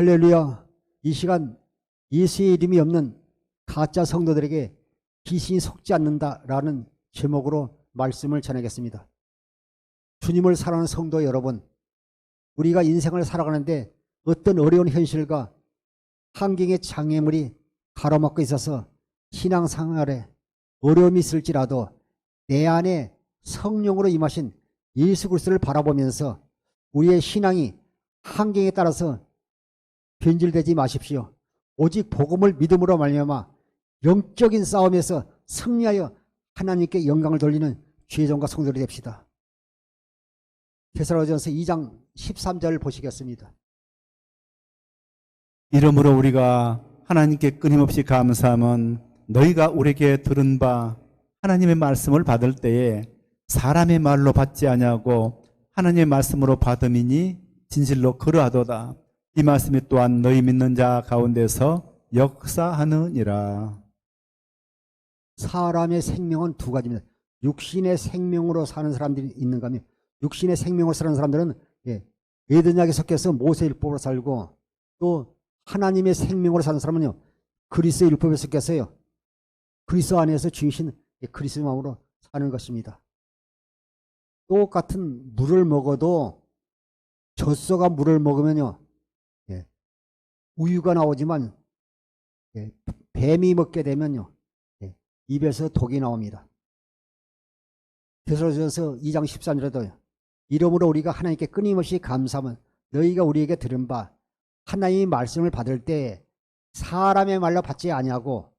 할렐루야. 이 시간 예수의 이름이 없는 가짜 성도들에게 귀신이 속지 않는다라는 제목으로 말씀을 전하겠습니다. 주님을 사랑하는 성도 여러분, 우리가 인생을 살아가는데 어떤 어려운 현실과 환경의 장애물이 가로막고 있어서 신앙생활에 어려움이 있을지라도 내 안에 성령으로 임하신 예수 그리스도를 바라보면서 우리의 신앙이 환경에 따라서 변질되지 마십시오. 오직 복음을 믿음으로 말미암아 영적인 싸움에서 승리하여 하나님께 영광을 돌리는 죄종과 성도들이 됩시다. 데살로니가전서 2장 13절을 보시겠습니다. 이러므로 우리가 하나님께 끊임없이 감사함은 너희가 우리에게 들은 바 하나님의 말씀을 받을 때에 사람의 말로 받지 아니하고 하나님의 말씀으로 받음이니 진실로 그러하도다. 이 말씀이 또한 너희 믿는 자 가운데서 역사하느니라. 사람의 생명은 두 가지입니다. 육신의 생명으로 사는 사람들이 있는가 하면 육신의 생명으로 사는 사람들은 에덴약에 섞여서 모세율법으로 살고, 또 하나님의 생명으로 사는 사람은요 그리스도의 율법에 섞여서요 그리스도 안에서 주신 그리스도의 마음으로 사는 것입니다. 똑같은 물을 먹어도 젖소가 물을 먹으면요 우유가 나오지만 뱀이 먹게 되면요 입에서 독이 나옵니다. 데살로니가전서 2장 13절에도 이러므로 우리가 하나님께 끊임없이 감사하면 너희가 우리에게 들은 바 하나님의 말씀을 받을 때 사람의 말로 받지 아니하고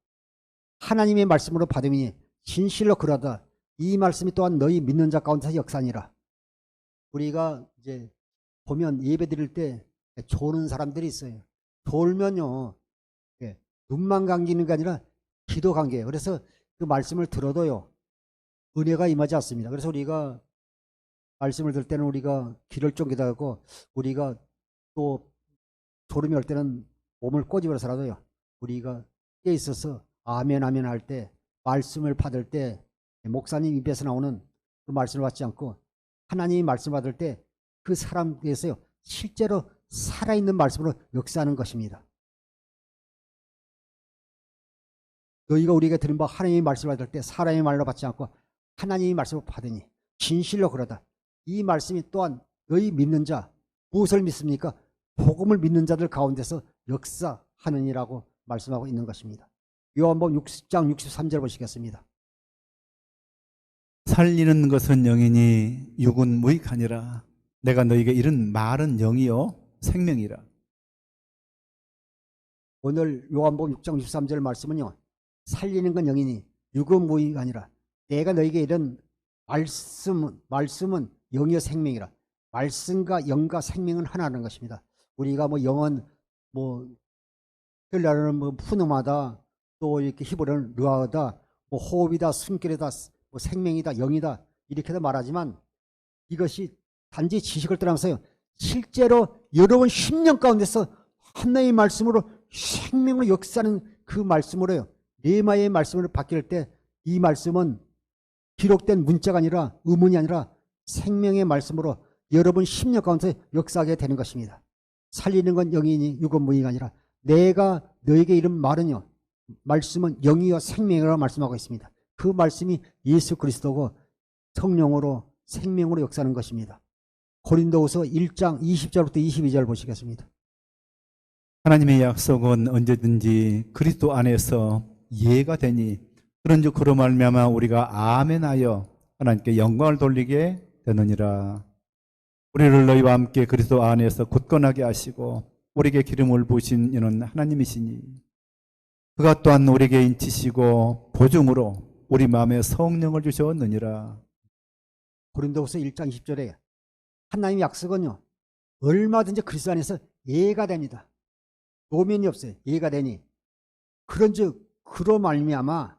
하나님의 말씀으로 받음이니 진실로 그러하다. 이 말씀이 또한 너희 믿는 자 가운데서 역사니라. 우리가 이제 보면 예배 드릴 때 조는 사람들이 있어요. 졸면요 눈만 감기는 게 아니라 귀도 감겨요. 그래서 그 말씀을 들어도요 은혜가 임하지 않습니다. 그래서 우리가 말씀을 들을 때는 우리가 귀를 쫑기도 하고, 우리가 또 졸음이 올 때는 몸을 꼬집어서라도요 우리가 깨 있어서 아멘 아멘 할 때, 말씀을 받을 때 목사님 입에서 나오는 그 말씀을 받지 않고 하나님이 말씀 받을 때 그 사람에서요 실제로 살아있는 말씀으로 역사하는 것입니다. 너희가 우리에게 들은 바 하나님의 말씀을 받을 때 사람의 말로 받지 않고 하나님의 말씀을 받으니 진실로 그러다. 이 말씀이 또한 너희 믿는 자, 무엇을 믿습니까? 복음을 믿는 자들 가운데서 역사하느니라고 말씀하고 있는 것입니다. 요한복음 6장 63절 보시겠습니다. 살리는 것은 영이니 육은 무익하니라. 내가 너희에게 이른 말은 영이요 생명이라. 오늘 요한복음 6장 63절 말씀은요 살리는 건 영이니 육은 무익하니라. 내가 너희에게 이른 말씀은 영이요 생명이라. 말씀과 영과 생명은 하나라는 것입니다. 우리가 뭐 영은 뭐 헬라어는 뭐 푸누마다, 또 이렇게 히브리어는 르아다, 뭐 호흡이다, 숨결이다, 뭐 생명이다, 영이다 이렇게도 말하지만 이것이 단지 지식을 떠나서요 실제로 여러분 10년 가운데서 하나님의 말씀으로 생명으로 역사하는 그 말씀으로요 레마의 말씀으로 바뀔 때 이 말씀은 기록된 문자가 아니라 의문이 아니라 생명의 말씀으로 여러분 10년 가운데 역사하게 되는 것입니다. 살리는 건 영이니 육은 무익이 아니라 내가 너에게 이른 말은요 말씀은 영이요 생명이라고 말씀하고 있습니다. 그 말씀이 예수 그리스도고 성령으로 생명으로 역사하는 것입니다. 고린도후서 1장 20절부터 22절 보시겠습니다. 하나님의 약속은 언제든지 그리스도 안에서 예가 되니 그런즉 그로 말미암아 우리가 아멘하여 하나님께 영광을 돌리게 되느니라. 우리를 너희와 함께 그리스도 안에서 굳건하게 하시고 우리에게 기름을 부으신 이는 하나님이시니 그가 또한 우리에게 인치시고 보증으로 우리 마음에 성령을 주셨느니라. 고린도후서 1장 20절에 하나님의 약속은요 얼마든지 그리스도 안에서 예가 됩니다. 노면이 없어요. 예가 되니 그런즉 그로 말미암아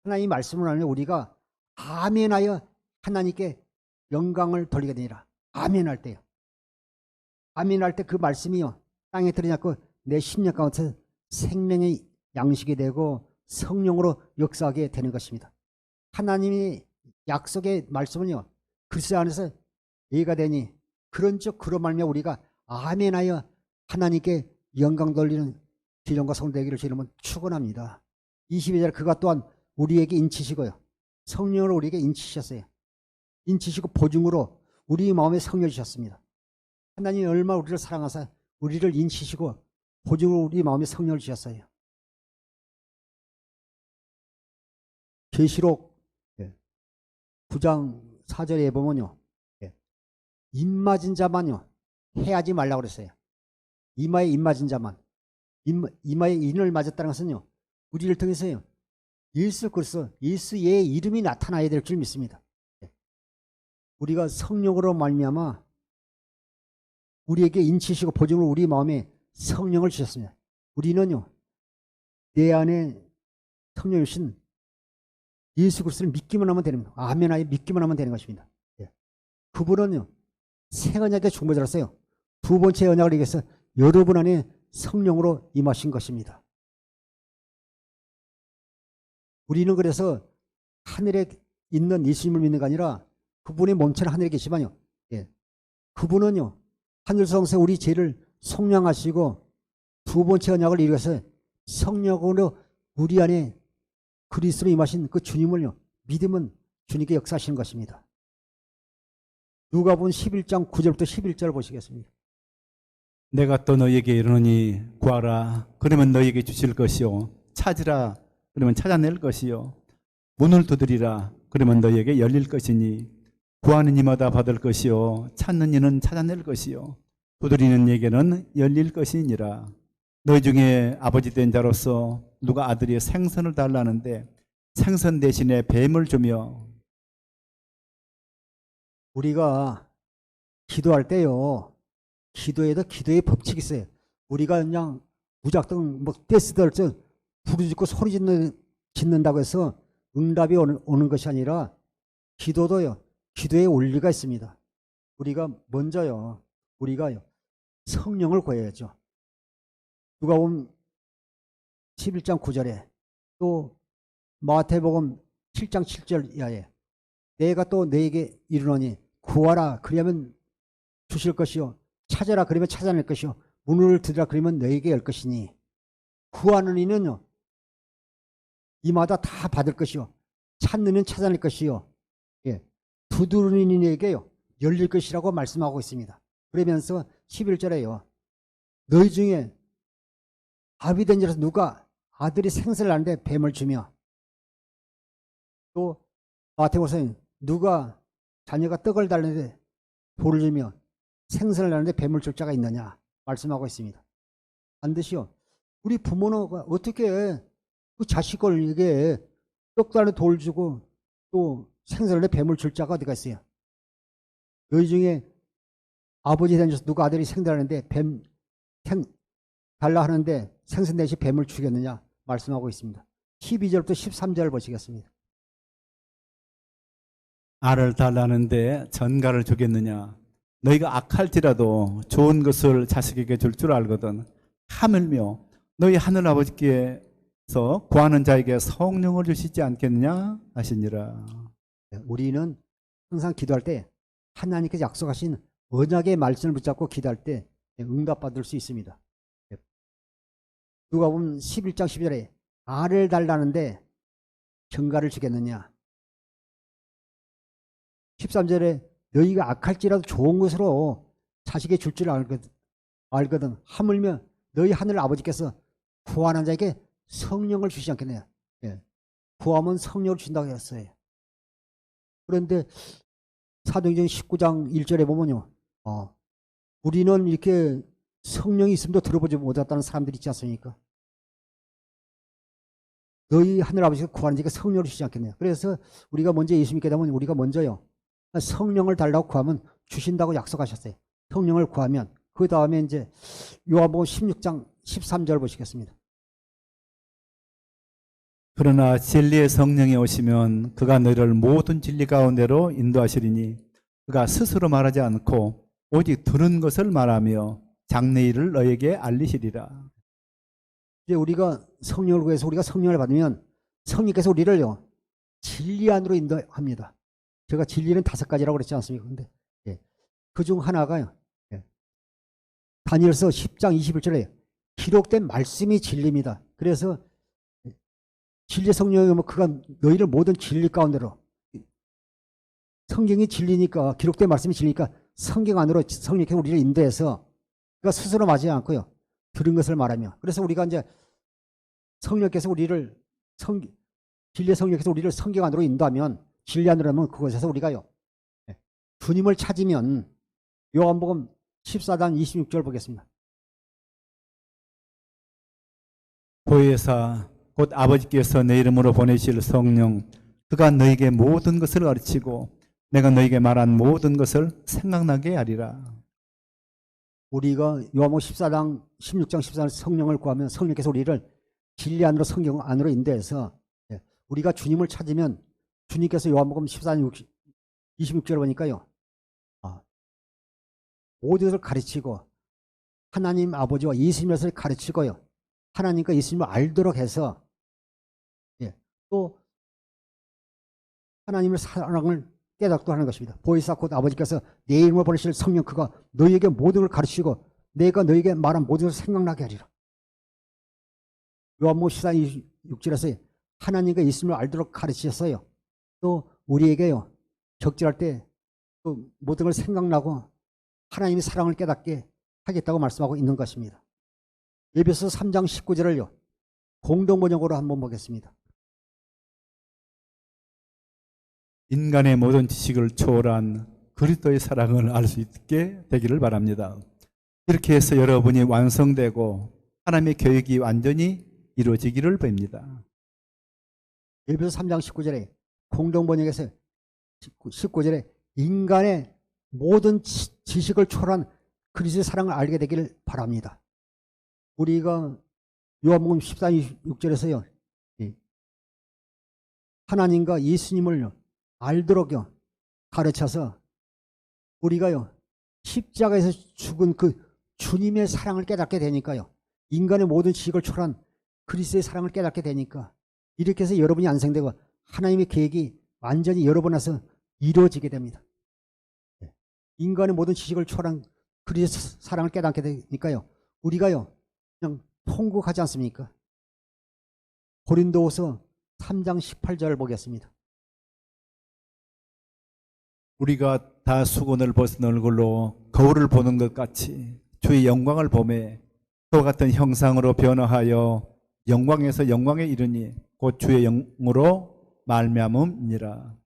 하나님의 말씀을 하면 우리가 아멘하여 하나님께 영광을 돌리게 되니라. 아멘할 때요. 아멘할 때 그 말씀이요 땅에 들어앉고 내 심령 가운데 생명의 양식이 되고 성령으로 역사하게 되는 것입니다. 하나님의 약속의 말씀은요 그리스도 안에서 예가 되니 그런즉 그로 말미암아 우리가 아멘하여 하나님께 영광 돌리는 기념과 성되기를 주님은 축원합니다. 22절 그가 또한 우리에게 인치시고요. 성령을 우리에게 인치셨어요. 인치시고 보증으로 우리 마음에 성령을 주셨습니다. 하나님이 얼마나 우리를 사랑하사 우리를 인치시고 보증으로 우리 마음에 성령을 주셨어요. 계시록 9장 4절에 보면요. 입 맞은 자만요. 해하지 말라고 그랬어요. 이마에 입 맞은 자만. 이마에 인을 맞았다는 것은요. 우리를 통해서요. 예수 그리스도 예수의 이름이 나타나야 될 줄 믿습니다. 우리가 성령으로 말미암아 우리에게 인치시고 보증으로 우리 마음에 성령을 주셨습니다. 우리는요. 내 안에 성령을 주신 예수 그리스도를 믿기만 하면 되는 겁니다. 아멘하에 믿기만 하면 되는 것입니다. 그분은요. 새 언약의 중보자로서요. 두 번째 언약을 위해서 여러분 안에 성령으로 임하신 것입니다. 우리는 그래서 하늘에 있는 예수님을 믿는 게 아니라 그분의 몸체는 하늘에 계시만요. 그분은요. 하늘성서 우리 죄를 속량하시고 두 번째 언약을 이루어서 성령으로 우리 안에 그리스도로 임하신 그 주님을요. 믿으면 주님께 역사하시는 것입니다. 누가복음 11장 9절부터 11절 보시겠습니다. 내가 또 너희에게 이르노니 구하라 그러면 너희에게 주실 것이요 찾으라 그러면 찾아낼 것이요 문을 두드리라 그러면 너희에게 열릴 것이니 구하는 이마다 받을 것이요 찾는 이는 찾아낼 것이요 두드리는 에게는 열릴 것이니라. 너희 중에 아버지 된 자로서 누가 아들이 생선을 달라는데 생선 대신에 뱀을 주며. 우리가 기도할 때요. 기도에도 기도의 법칙이 있어요. 우리가 그냥 무작정 뭐 떼쓰들 부르짖고 소리 짓는다고 해서 응답이 오는 것이 아니라 기도도요. 기도의 원리가 있습니다. 우리가 먼저요. 우리가요. 성령을 구해야죠. 누가복음 11장 9절에 또 마태복음 7장 7절 이하에 내가 또 너에게 이르노니 구하라 그러면 주실 것이요 찾아라 그러면 찾아낼 것이요 문을 두드라 그러면 너에게 열 것이니 구하는 이는요 이마다 다 받을 것이요 찾는 이는 찾아낼 것이요 두드리는 이에게요 열릴 것이라고 말씀하고 있습니다. 그러면서 11절에요 너희 중에 아비 된 자로서 누가 아들이 생사를 낳는데 뱀을 주며 또 마태복음에 누가 자녀가 떡을 달라는데 돌을 주며 생선을 낳는데 뱀을 줄 자가 있느냐 말씀하고 있습니다. 반드시요. 우리 부모는 어떻게 그 자식에게 떡 달라는 돌 주고 또 생선을 낳는데 뱀을 줄 자가 어디가 있어요. 너희 중에 아버지 된 자로서 누가 아들이 생달하는데 뱀 달라 하는데 생선 대신 뱀을 주겠느냐 말씀하고 있습니다. 12절부터 13절 보시겠습니다. 알을 달라는데 전갈을 주겠느냐 너희가 악할지라도 좋은 것을 자식에게 줄 줄 알거든 하물며 너희 하늘아버지께서 구하는 자에게 성령을 주시지 않겠느냐 하시니라. 우리는 항상 기도할 때 하나님께서 약속하신 언약의 말씀을 붙잡고 기도할 때 응답받을 수 있습니다. 누가복음 11장 12절에 알을 달라는데 전갈을 주겠느냐 13절에 너희가 악할지라도 좋은 것으로 자식에게 줄 줄 알거든 하물며 너희 하늘 아버지께서 구하는 자에게 성령을 주시지 않겠느냐. 구하면 성령을 주신다고 했어요. 그런데 사도행전 19장 1절에 보면요 우리는 이렇게 성령이 있음도 들어보지 못했다는 사람들이 있지 않습니까? 너희 하늘 아버지가 구하는 자에게 성령을 주시지 않겠느냐. 그래서 우리가 먼저 예수 믿게 되면 우리가 먼저요 성령을 달라고 구하면 주신다고 약속하셨어요. 성령을 구하면 그 다음에 이제 요한복음 16장 13절 보시겠습니다. 그러나 진리의 성령이 오시면 그가 너희를 모든 진리 가운데로 인도하시리니 그가 스스로 말하지 않고 오직 들은 것을 말하며 장래일을 너에게 알리시리라. 이제 우리가 성령을 구해서 우리가 성령을 받으면 성령께서 우리를요 진리 안으로 인도합니다. 제가 진리는 5가지라고 그랬지 않습니까? 근데 그 중 하나가요. 다니엘서 10장 21절에 기록된 말씀이 진리입니다. 그래서 진리 성령이 뭐 그가 너희를 모든 진리 가운데로, 성경이 진리니까, 기록된 말씀이 진리니까 성경 안으로 성령께서 우리를 인도해서 그가 스스로 맞지 않고요, 들은 것을 말하며, 그래서 우리가 이제 성령께서 우리를 진리의 성령께서 우리를 성경 안으로 인도하면, 진리 안으로 하면 그곳에서 우리가요 주님을 찾으면, 요한복음 14장 26절 보겠습니다. 보혜사 곧 아버지께서 내 이름으로 보내실 성령 그가 너에게 모든 것을 가르치고 내가 너에게 말한 모든 것을 생각나게 하리라. 우리가 요한복음 14장 16장 14절 성령을 구하면 성령께서 우리를 진리 안으로 성경 안으로 인도해서, 우리가 주님을 찾으면 주님께서 요한복음 14장 26절 보니까요 모든 것을 가르치고 하나님 아버지와 예수님을 가르치고요 하나님과 예수님을 알도록 해서, 또 하나님의 사랑을 깨닫도록 하는 것입니다. 보혜사 곧 아버지께서 내 이름을 보내실 성령 그가 너희에게 모든 걸 가르치고 내가 너희에게 말한 모든 것을 생각나게 하리라. 요한복음 14장 6절에서 하나님과 예수님을 알도록 가르치셨어요. 또 우리에게요 적절할 때 또 모든 걸 생각나고 하나님의 사랑을 깨닫게 하겠다고 말씀하고 있는 것입니다. 에베소 3장 19절을요 공동번역으로 한번 보겠습니다. 인간의 모든 지식을 초월한 그리스도의 사랑을 알 수 있게 되기를 바랍니다. 이렇게 해서 여러분이 완성되고 하나님의 계획이 완전히 이루어지기를 빕니다. 에베소 3장 19절에 공동번역에서 19절에 인간의 모든 지식을 초월한 그리스도의 사랑을 알게 되기를 바랍니다. 우리가 요한복음 14장 6절에서요 하나님과 예수님을 알도록요 가르쳐서 우리가요 십자가에서 죽은 그 주님의 사랑을 깨닫게 되니까요 인간의 모든 지식을 초월한 그리스도의 사랑을 깨닫게 되니까, 이렇게 해서 여러분이 완성되고 하나님의 계획이 완전히 여러분 안에서 이루어지게 됩니다. 인간의 모든 지식을 초월한 그리스도의 사랑을 깨닫게 되니까요 우리가요 그냥 통곡하지 않습니까? 고린도후서 3장 18절 보겠습니다. 우리가 다 수건을 벗은 얼굴로 거울을 보는 것 같이 주의 영광을 보매 그와 같은 형상으로 변화하여 영광에서 영광에 이르니 곧 주의 영으로 말미암음이니라.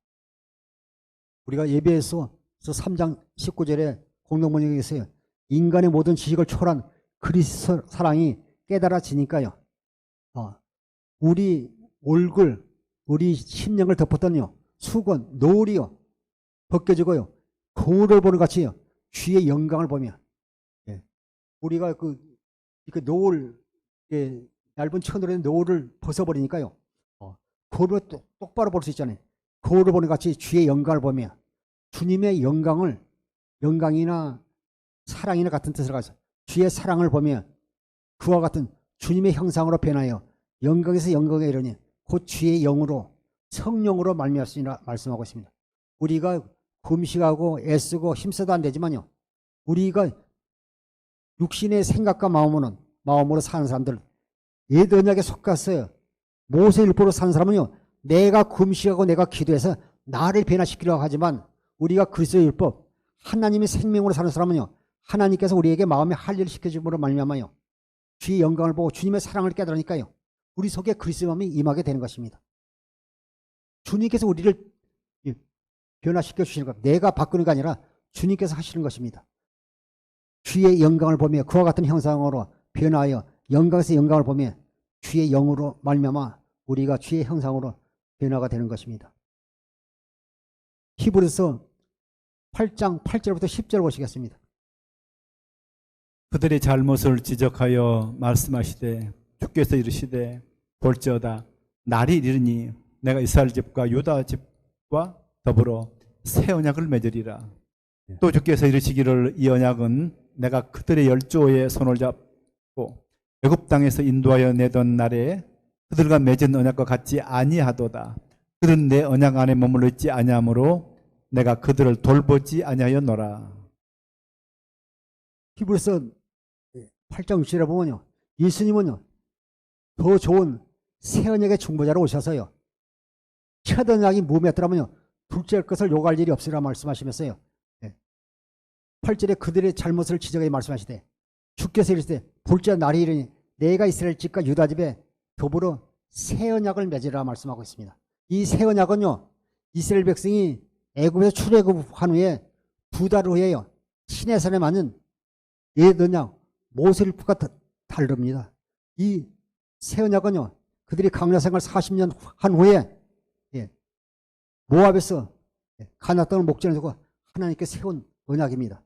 우리가 예배에서 3장 19절에 공동번역에서요 인간의 모든 지식을 초월한 그리스도 사랑이 깨달아지니까요 우리 얼굴, 우리 심령을 덮었던요 수건, 노을이요 벗겨지고요 거울을 보는 같이요 주의 영광을 보며, 우리가 그 노을, 얇은 천으로 된 노을을 벗어버리니까요 거울을 똑바로 볼 수 있잖아요. 거울을 보는 같이 주의 영광을 보며 주님의 영광이나 사랑이나 같은 뜻을 가서 주의 사랑을 보며 그와 같은 주님의 형상으로 변하여 영광에서 영광에 이르니 곧 주의 영으로 성령으로 말미암으리라 말씀하고 있습니다. 우리가 금식하고 애쓰고 힘써도 안 되지만요 우리가 육신의 생각과 마음으로 사는 사람들, 옛 언약에 속았어요. 모세율법으로 사는 사람은요 내가 금식하고 내가 기도해서 나를 변화시키려고 하지만, 우리가 그리스도의 율법 하나님의 생명으로 사는 사람은요 하나님께서 우리에게 마음에 할 일을 시켜줌으로 말미암아요 주의 영광을 보고 주님의 사랑을 깨달으니까요 우리 속에 그리스도의 마음이 임하게 되는 것입니다. 주님께서 우리를 변화시켜 주시는 것, 내가 바꾸는 게 아니라 주님께서 하시는 것입니다. 주의 영광을 보며 그와 같은 형상으로 변화하여 영광에서 영광을 보며 주의 영으로 말미암아 우리가 주의 형상으로 변화가 되는 것입니다. 히브리서 8장 8절부터 10절 보시겠습니다. 그들의 잘못을 지적하여 말씀하시되 주께서 이르시되 볼지어다 날이 이르니 내가 이스라엘 집과 유다 집과 더불어 새 언약을 맺으리라. 또 주께서 이르시기를 이 언약은 내가 그들의 열조의 손을 잡고 애굽 땅에서 인도하여 내던 날에 그들과 맺은 언약과 같지 아니하도다. 그들은 내 언약 안에 머물러 있지 아니하므로 내가 그들을 돌보지 아니하였노라. 히브리서 8장 6절에 보면요 예수님은요, 더 좋은 새 언약의 중보자로 오셔서요, 첫 언약이 무엇이었더라면요, 둘째 것을 요구할 일이 없으리라 말씀하시면서요. 8절에 그들의 잘못을 지적해 말씀하시되 주께서 이르시되 볼지어다 날이 이르니 내가 이스라엘 집과 유다 집에 더불어 새 언약을 맺으리라 말씀하고 있습니다. 이 새 언약은요, 이스라엘 백성이 애굽에서 출애굽한 후에 2달 후에요, 시내산에 맞는 옛 언약 모세율법과 다릅니다. 이 새 언약은요, 그들이 광야 생활 40년 한 후에 모압에서 가나안 땅을 목전에 두고 하나님께 세운 언약입니다.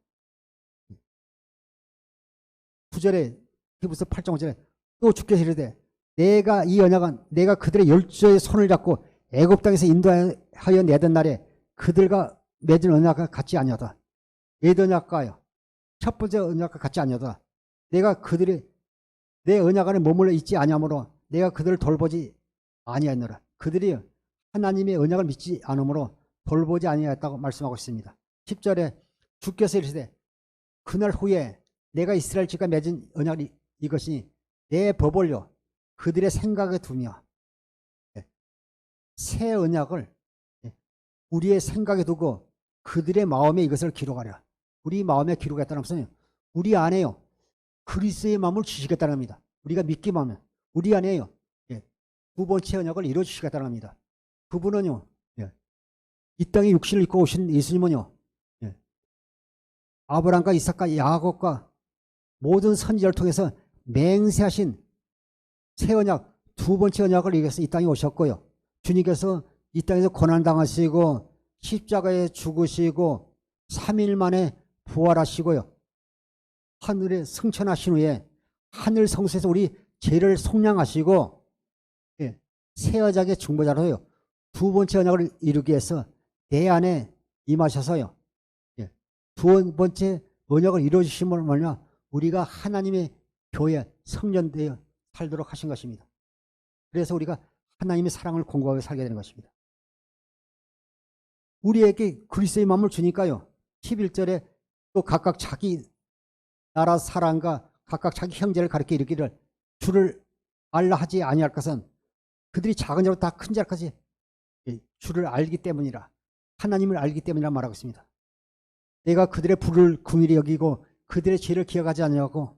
9절에 히브리서 8장 5절에 또 주께서 이르되 내가 이 언약은 내가 그들의 열조의 손을 잡고 애굽 땅에서 인도하여 내던 날에 그들과 맺은 언약과 같지 아니하다. 옛 언약과요, 첫 번째 언약과 같지 아니하다. 내가 그들이 내 언약 안에 머물러 있지 아니하므로 내가 그들을 돌보지 아니하였노라. 그들이 하나님의 언약을 믿지 않으므로 돌보지 아니하였다고 말씀하고 있습니다. 10절에 주께서 이르시되 그날 후에 내가 이스라엘 집과 맺은 언약이 이것이니 내 법을요 그들의 생각에 두며, 새 언약을 우리의 생각에 두고 그들의 마음에 이것을 기록하라. 우리 마음에 기록했다는 것은 우리 안에요 그리스도의 마음을 주시겠다는 겁니다. 우리가 믿기만 하면 우리 안에요 두 번째 언약을 이루어 주시겠다는 겁니다. 그분은요, 이 땅에 육신을 입고 오신 예수님은요, 아브라함과 이삭과 야곱과 모든 선지자를 통해서 맹세하신 새 언약, 두 번째 언약을 위해서 이 땅에 오셨고요. 주님께서 이 땅에서 고난당하시고 십자가에 죽으시고 3일 만에 부활하시고요, 하늘에 승천하신 후에 하늘 성소에서 우리 죄를 속량하시고 새 언약의 중보자로요 두 번째 언약을 이루기 위해서 내 안에 임하셔서요 두 번째 언약을 이루어주심을 말며 우리가 하나님의 교회 성전되어 살도록 하신 것입니다. 그래서 우리가 하나님의 사랑을 공고하게 살게 되는 것입니다. 우리에게 그리스도의 마음을 주니까요 11절에 또 각각 자기 나라 사랑과 각각 자기 형제를 가르쳐 이르기를 주를 알라 하지 아니할 것은 그들이 작은 자로 다 큰 자까지 주를 알기 때문이라, 하나님을 알기 때문이라 말하고 있습니다. 내가 그들의 불을 긍휼히 여기고 그들의 죄를 기억하지 아니하고,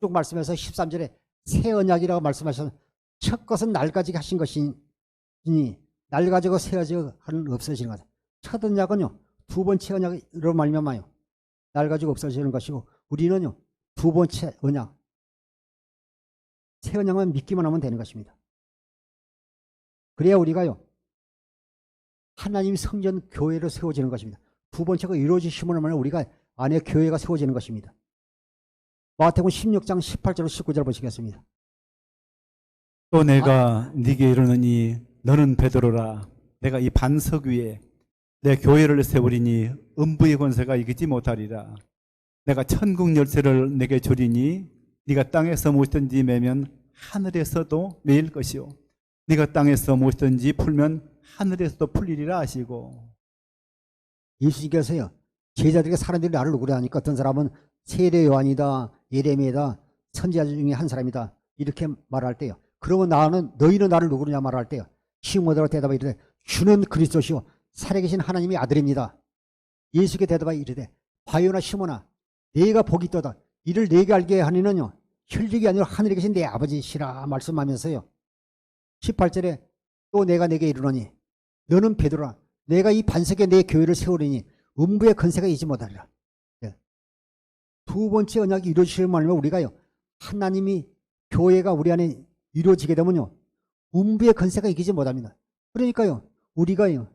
쭉 말씀해서 13절에 새 언약이라고 말씀하셔서 첫 것은 날 가지고 하신 것이니 날 가지고 새 언약은 없어지는 거다. 첫 언약은요 두 번째 언약으로 말미암아요 날 가지고 없어지는 것이고, 우리는요 두 번째 언약 새 언약만 믿기만 하면 되는 것입니다. 그래야 우리가요 하나님 성전 교회로 세워지는 것입니다. 두 번째가 이루어지심을 하면 우리가 안에 교회가 세워지는 것입니다. 마태복음 16장 18절 19절 보시겠습니다. 또 내가 네게 이르노니 너는 베드로라. 내가 이 반석 위에 내 교회를 세우리니 음부의 권세가 이기지 못하리라. 내가 천국 열쇠를 내게 주리니 네가 땅에서 무엇이든지 매면 하늘에서도 매일 것이요 네가 땅에서 무엇이든지 풀면 하늘에서도 풀리리라 하시고. 예수님께서요 제자들에게 사람들이 나를 누구라 하니까 어떤 사람은 세례 요한이다, 예레미야다, 선지자 중에 한 사람이다 이렇게 말할 때요. 그러면 너희는 나를 누구냐 말할 때요. 시몬으로 대답하여 이르되 주는 그리스도시요 살아계신 하나님의 아들입니다. 예수께 대답하여 이르되 바요나 시몬아 네가 복이 있도다. 이를 네게 알게 하니는요 혈육이 아니라 하늘에 계신 내 아버지시라 말씀하면서요 18절에 또 내가 네게 이르노니 너는 베드로라. 내가 이 반석에 내 교회를 세우리니 음부의 건세가 이지 못하리라. 두 번째 언약이 이루어지시면 말면 우리가요 하나님이 교회가 우리 안에 이루어지게 되면요 음부의 건세가 이기지 못합니다. 그러니까요 우리가요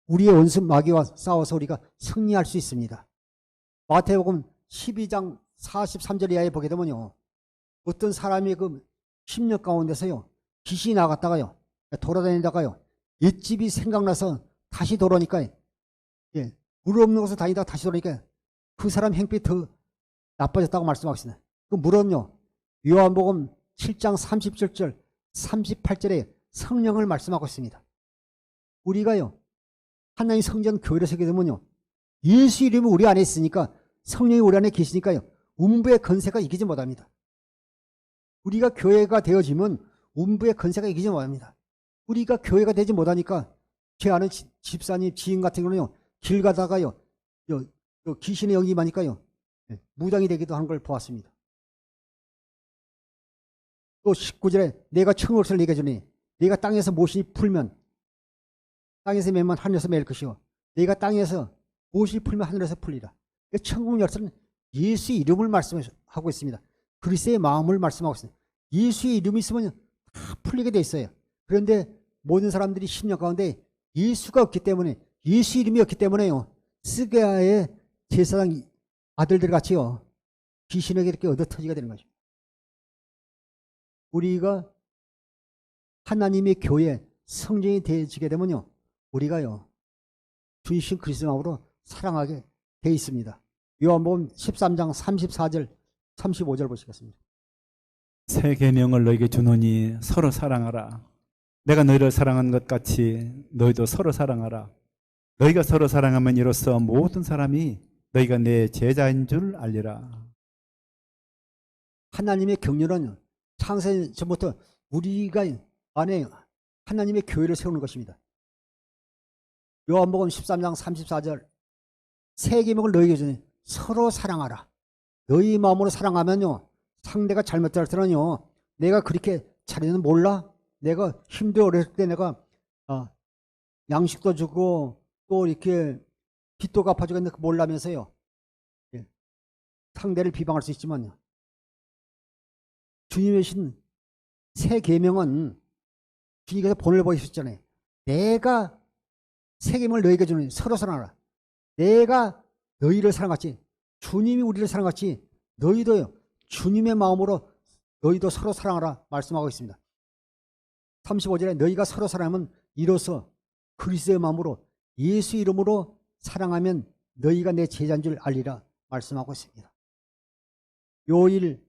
우리의 원수 마귀와 싸워서 우리가 승리할 수 있습니다. 마태복음 12장 43절 이하에 보게 되면요 어떤 사람이 그 10년 가운데서요 귀신이 나갔다가요 돌아다니다가요 옛집이 생각나서 다시 돌아오니까 물 없는 곳에 다니다가 다시 돌아오니까 그 사람 행편이 더 나빠졌다고 말씀하고 있습니다. 그 물은요 요한복음 7장 37절 38절에 성령을 말씀하고 있습니다. 우리가요 하나님 성전 교회를 세게 되면요 예수 이름이 우리 안에 있으니까 성령이 우리 안에 계시니까요 음부의 건세가 이기지 못합니다. 우리가 교회가 되어지면 음부의 건세가 이기지 못합니다. 우리가 교회가 되지 못하니까 제 아는 집사님, 지인 같은 경우는요, 길 가다가요, 귀신의 영이 많으니까요, 무당이 되기도 하는 걸 보았습니다. 또 19절에 내가 청월서를 내게 주니 내가 땅에서 못이 풀면 땅에서 매면 하늘에서 맬 것이요 내가 땅에서 못이 풀면 하늘에서 풀리라. 천국 열쇠는 예수의 이름을 말씀하고 있습니다. 그리스도의 마음을 말씀하고 있습니다. 예수의 이름이 있으면 다 풀리게 돼 있어요. 그런데 모든 사람들이 신령 가운데 예수가 없기 때문에, 예수 이름이 없기 때문에요, 스가야의 제사장 아들들 같이요, 귀신에게 이렇게 얻어터지게 되는 거죠. 우리가 하나님의 교회 성전이 되어지게 되면요, 우리가요 주이신 그리스도 마음으로 사랑하게 돼 있습니다. 요한복음 13장 34절 35절 보시겠습니다. 새 계명을 너에게 주노니 서로 사랑하라. 내가 너희를 사랑한 것 같이 너희도 서로 사랑하라. 너희가 서로 사랑하면 이로써 모든 사람이 너희가 내 제자인 줄 알리라. 하나님의 경륜은 창세 전부터 우리가 안에 하나님의 교회를 세우는 것입니다. 요한복음 13장 34절 새 계명을 너희에게 주니 서로 사랑하라. 너희 마음으로 사랑하면요, 상대가 잘못될 때는요, 내가 그렇게 잘했는 몰라? 내가 힘들어 어렸을 때 내가 양식도 주고 또 이렇게 빚도 갚아주고 했는데 몰라면서요, 상대를 비방할 수 있지만요, 주님의 신 새 계명은 주님께서 본을 보이셨잖아요. 내가 새 계명을 너희에게 주니 서로 사랑하라. 내가 너희를 사랑같이, 주님이 우리를 사랑같이 너희도요, 주님의 마음으로 너희도 서로 사랑하라 말씀하고 있습니다. 35절에 너희가 서로 사랑하면 이로써 그리스도의 마음으로 예수 이름으로 사랑하면 너희가 내 제자인 줄 알리라 말씀하고 있습니다. 요일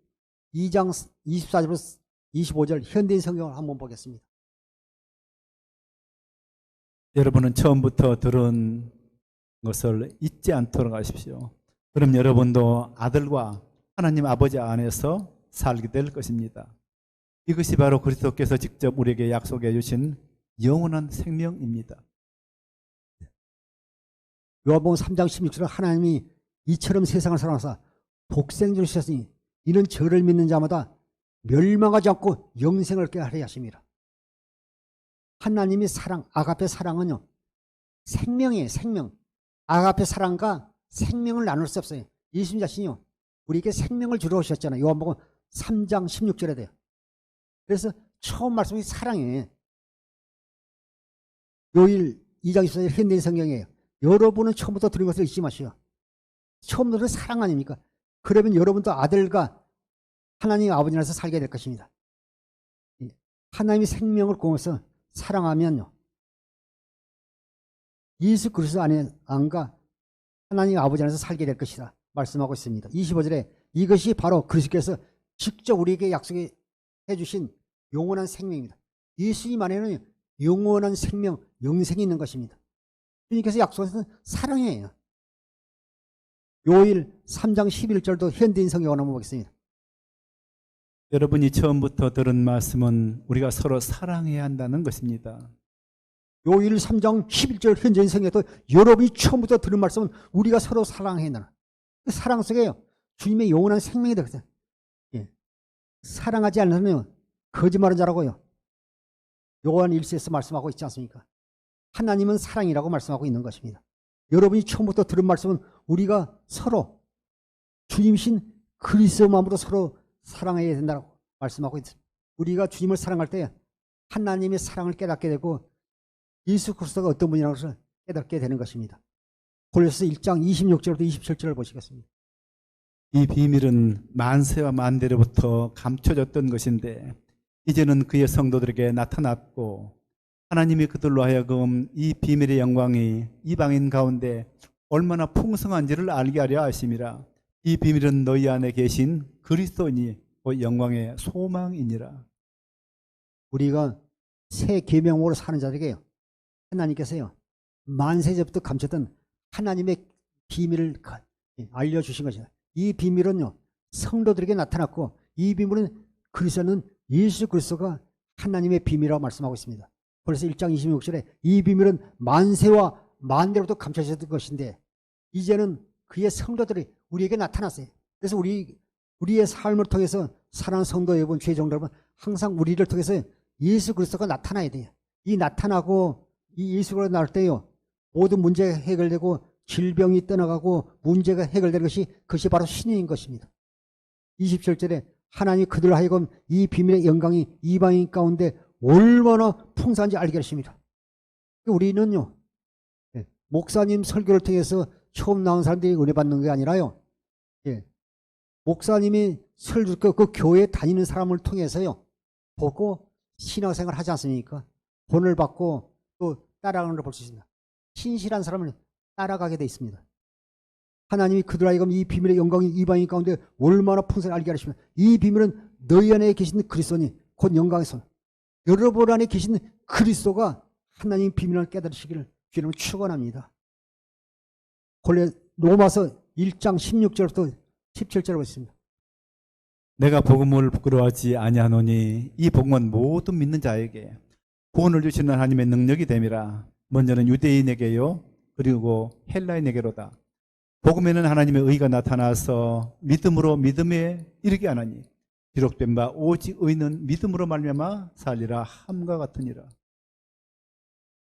2장 24절부터 25절 현대인 성경을 한번 보겠습니다. 여러분은 처음부터 들은 것을 잊지 않도록 하십시오. 그럼 여러분도 아들과 하나님 아버지 안에서 살게 될 것입니다. 이것이 바로 그리스도께서 직접 우리에게 약속해 주신 영원한 생명입니다. 요한복음 3장 16절에 하나님이 이처럼 세상을 사랑하사 독생자를 주셨으니 이는 저를 믿는 자마다 멸망하지 않고 영생을 얻게 하려 하심이라. 하나님의 사랑, 아가페 사랑은요, 생명이에요. 생명. 아가페 사랑과 생명을 나눌 수 없어요. 예수님 자신이요, 우리에게 생명을 주러 오셨잖아요. 요한복음 3장 16절에 돼요. 그래서 처음 말씀이 사랑이에요. 요일 2장 24절 현대인 성경이에요. 여러분은 처음부터 들은 것을 잊지 마시오. 처음 들은 사랑 아닙니까? 그러면 여러분도 아들과 하나님 아버지 안에서 살게 될 것입니다. 하나님의 생명을 공해서 사랑하면요, 예수 그리스도 안과 하나님 아버지 안에서 살게 될 것이다 말씀하고 있습니다. 25절에 이것이 바로 그리스도께서 직접 우리에게 약속해 주신 영원한 생명입니다. 예수님 안에는 영원한 생명, 영생이 있는 것입니다. 주님께서 약속하신 사랑이에요. 요일 3장 11절도 현대인 성경을 한번 보겠습니다. 여러분이 처음부터 들은 말씀은 우리가 서로 사랑해야 한다는 것입니다. 요일 3장 11절 현대인 성경에도 여러분이 처음부터 들은 말씀은 우리가 서로 사랑해야 한다. 그 사랑 속에요, 주님의 영원한 생명이 되거든요. 사랑하지 않으면 거짓말은 자라고요. 요한 1서에서 말씀하고 있지 않습니까? 하나님은 사랑이라고 말씀하고 있는 것입니다. 여러분이 처음부터 들은 말씀은 우리가 서로 주님이신 그리스도 마음으로 서로 사랑해야 된다고 말씀하고 있습니다. 우리가 주님을 사랑할 때 하나님의 사랑을 깨닫게 되고 예수 그리스도가 어떤 분이라는 것을 깨닫게 되는 것입니다. 골로새 1장 26절부터 27절을 보시겠습니다. 이 비밀은 만세와 만대로부터 감춰졌던 것인데 이제는 그의 성도들에게 나타났고 하나님이 그들로 하여금 이 비밀의 영광이 이방인 가운데 얼마나 풍성한지를 알게 하려 하심이라. 이 비밀은 너희 안에 계신 그리스도니 그 영광의 소망이니라. 우리가 새 계명으로 사는 자들에게요, 하나님께서요 만세전부터 감췄던 하나님의 비밀을 알려주신 것이다. 이 비밀은요 성도들에게 나타났고 이 비밀은 그리스도는 예수 그리스도가 하나님의 비밀이라고 말씀하고 있습니다. 그래서 1장 26절에 이 비밀은 만세와 만대로부터 감춰졌던 것인데 이제는 그의 성도들이 우리에게 나타났어요. 그래서 우리의 삶을 통해서 사랑하는 성도 여러분, 죄종들 여러분, 항상 우리를 통해서 예수 그리스도가 나타나야 돼요. 이 나타나고 이 예수 그리스도가 나올 때요, 모든 문제가 해결되고 질병이 떠나가고 문제가 해결되는 그것이 바로 신인 것입니다. 27절에 하나님이 그들 하여금 이 비밀의 영광이 이방인 가운데 얼마나 풍성한지 알게 하십니다. 우리는요, 목사님 설교를 통해서 처음 나온 사람들이 은혜 받는 게 아니라요, 목사님이 설교 그 교회 다니는 사람을 통해서요 보고 신앙생활 하지 않습니까? 본을 받고 또 따라가는 걸 볼 수 있습니다. 신실한 사람을 따라가게 돼 있습니다. 하나님이 그들 하여금 이 비밀의 영광이 이방인 가운데 얼마나 풍성히 알게 하십니다. 이 비밀은 너희 안에 계신 그리스도니 곧 영광의 손, 여러분 안에 계신 그리스도가 하나님 비밀을 깨달으시기를 주님은 축원합니다. 로마서 1장 16절부터 17절에 있습니다. 내가 복음을 부끄러워하지 아니하노니 이 복음은 모든 믿는 자에게 구원을 주시는 하나님의 능력이 됨이라. 먼저는 유대인에게요 그리고 헬라인에게로다. 복음에는 하나님의 의가 나타나서 믿음으로 믿음에 이르게 하나니 기록된 바 오직 의는 믿음으로 말미암아 살리라 함과 같으니라.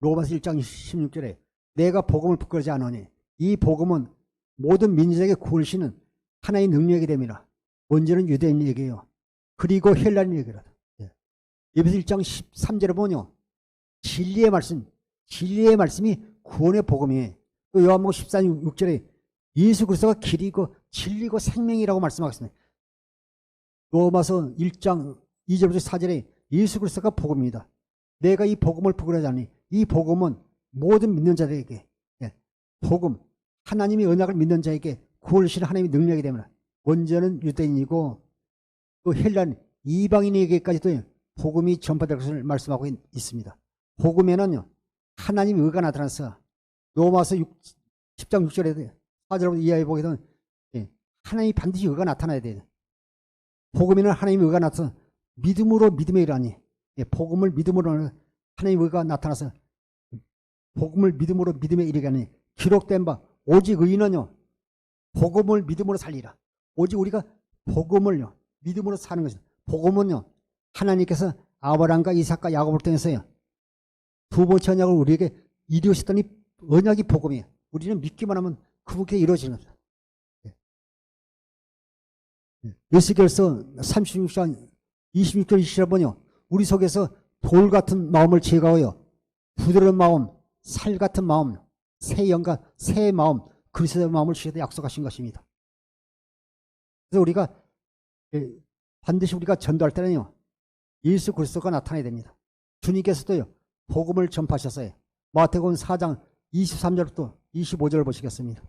로마서 1장 16절에 내가 복음을 부끄러워하지 않으니 이 복음은 모든 민족에게 구원을 주시는 하나의 능력이 됨이라. 먼저는 유대인에게요 그리고 헬라인에게로다. 에베소 1장 13절에 보면요 진리의 말씀이 구원의 복음이에요. 또 요한복음 14장 6절에 예수 그리스도가 길이고 진리고 생명이라고 말씀하셨습니다. 로마서 1장 2절부터 4절에 예수 그리스도가 복음입니다. 내가 이 복음을 부끄러워하지 않으니 이 복음은 모든 믿는 자들에게 복음, 하나님의 언약을 믿는 자에게 구원을 주시는 하나님의 능력이 됩니다. 먼저는 유대인이고 또 헬라인 이방인에게까지도 복음이 전파될 것을 말씀하고 있습니다. 복음에는요 하나님의 의가 나타나서 로마서 10장 6절에 4절부터 이하에 보게 되면 하나님이 반드시 의가 나타나야 돼요. 복음에는 하나님의 의가 나타나서 믿음으로 믿음에 이르니 복음을 믿음으로 하나님의 의가 나타나서 복음을 믿음으로 믿음에 이르게 하니 기록된 바 오직 의인은요 복음을 믿음으로 살리라. 오직 우리가 복음을요 믿음으로 사는 것입니다. 복음은요 하나님께서 아브라함과 이삭과 야곱을 통해서요 두 번째 언약을 우리에게 이루셨더니 언약이 복음이에요. 우리는 믿기만 하면 그분께 이루어지는 겁니다. 에스겔서 36장 26절 27번요 우리 속에서 돌 같은 마음을 제거하여 부드러운 마음, 살 같은 마음, 새 영과 새 마음, 그리스도의 마음을 주셔서 약속하신 것입니다. 그래서 우리가 반드시 우리가 전도할 때는요 예수 그리스도가 나타나야 됩니다. 주님께서도요 복음을 전파하셨어요. 마태복음 4장 23절부터 25절을 보시겠습니다.